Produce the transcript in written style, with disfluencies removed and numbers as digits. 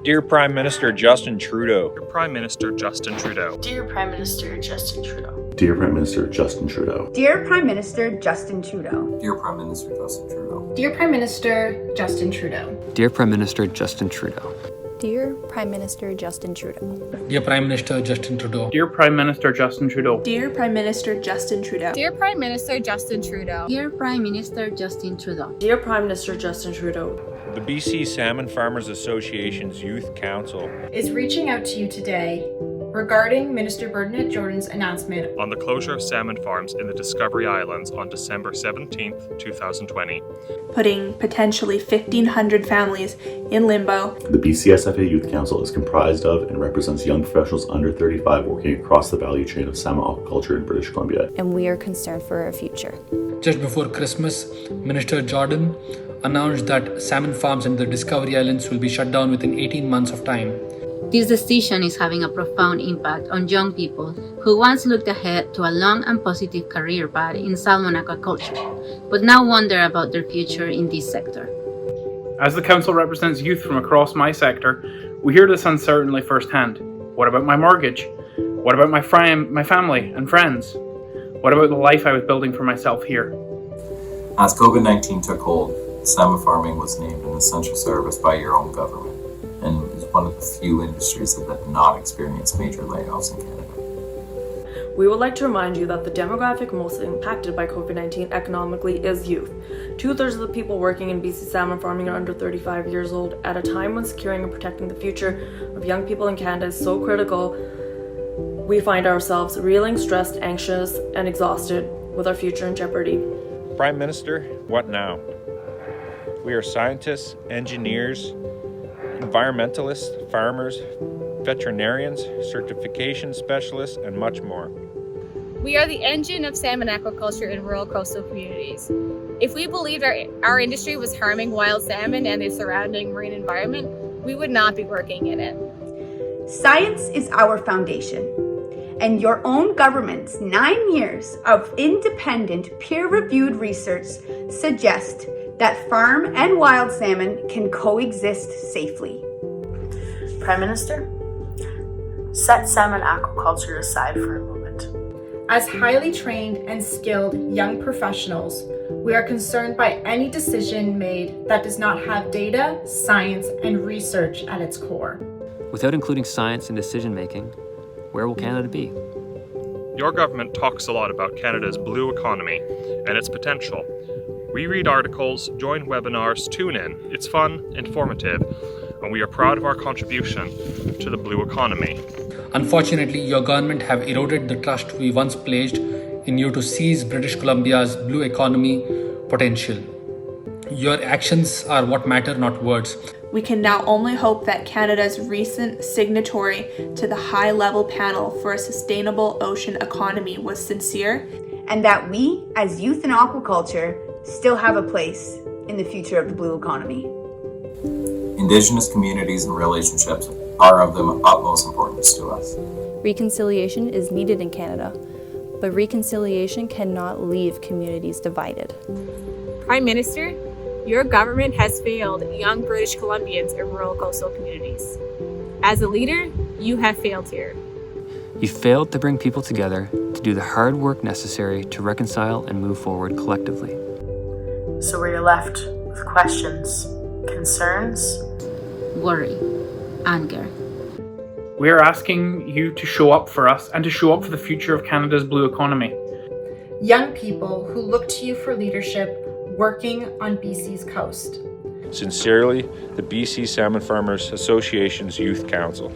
Dear Prime Minister Justin Trudeau. Dear Prime Minister Justin Trudeau. Dear Prime Minister Justin Trudeau. Dear Prime Minister Justin Trudeau. Dear Prime Minister Justin Trudeau. Dear Prime Minister Justin Trudeau. Dear Prime Minister Justin Trudeau. Dear Prime Minister Justin Trudeau. Dear Prime Minister Justin Trudeau. Dear Prime Minister Justin Trudeau. Dear Prime Minister Justin Trudeau. Dear Prime Minister Justin Trudeau. Dear Prime Minister Justin Trudeau. Dear Prime Minister Justin Trudeau. Dear Prime Minister Justin Trudeau. The BC Salmon Farmers Association's Youth Council is reaching out to you today regarding Minister Bernadette Jordan's announcement on the closure of salmon farms in the Discovery Islands on December 17th, 2020. Putting potentially 1,500 families in limbo. The BCSFA Youth Council is comprised of and represents young professionals under 35 working across the value chain of salmon aquaculture in British Columbia. And we are concerned for our future. Just before Christmas, Minister Jordan announced that salmon farms in the Discovery Islands will be shut down within 18 months of time. This decision is having a profound impact on young people who once looked ahead to a long and positive career path in salmon aquaculture, but now wonder about their future in this sector. As the Council represents youth from across my sector, we hear this uncertainty firsthand. What about my mortgage? What about my family and friends? What about the life I was building for myself here? As COVID-19 took hold, salmon farming was named an essential service by your own government, and is one of the few industries that did not experience major layoffs in Canada. We would like to remind you that the demographic most impacted by COVID-19 economically is youth. 2/3 of the people working in BC salmon farming are under 35 years old. At a time when securing and protecting the future of young people in Canada is so critical, we find ourselves reeling, stressed, anxious, and exhausted with our future in jeopardy. Prime Minister, what now? We are scientists, engineers, environmentalists, farmers, veterinarians, certification specialists, and much more. We are the engine of salmon aquaculture in rural coastal communities. If we believed our industry was harming wild salmon and the surrounding marine environment, we would not be working in it. Science is our foundation, and your own government's 9 years of independent, peer-reviewed research suggest that farm and wild salmon can coexist safely. Prime Minister, set salmon aquaculture aside for a moment. As highly trained and skilled young professionals, we are concerned by any decision made that does not have data, science, and research at its core. Without including science in decision making, where will Canada be? Your government talks a lot about Canada's blue economy and its potential. We read articles, join webinars, tune in. It's fun, informative, and we are proud of our contribution to the blue economy. Unfortunately, your government have eroded the trust we once placed in you to seize British Columbia's blue economy potential. Your actions are what matter, not words. We can now only hope that Canada's recent signatory to the high-level panel for a sustainable ocean economy was sincere, and that we, as youth in aquaculture, still have a place in the future of the blue economy. Indigenous communities and relationships are of the utmost importance to us. Reconciliation is needed in Canada, but reconciliation cannot leave communities divided. Prime Minister, your government has failed young British Columbians in rural coastal communities. As a leader, you have failed here. You failed to bring people together to do the hard work necessary to reconcile and move forward collectively. So we're left with questions, concerns, worry, anger. We are asking you to show up for us and to show up for the future of Canada's blue economy. Young people who look to you for leadership working on BC's coast. Sincerely, the BC Salmon Farmers Association's Youth Council.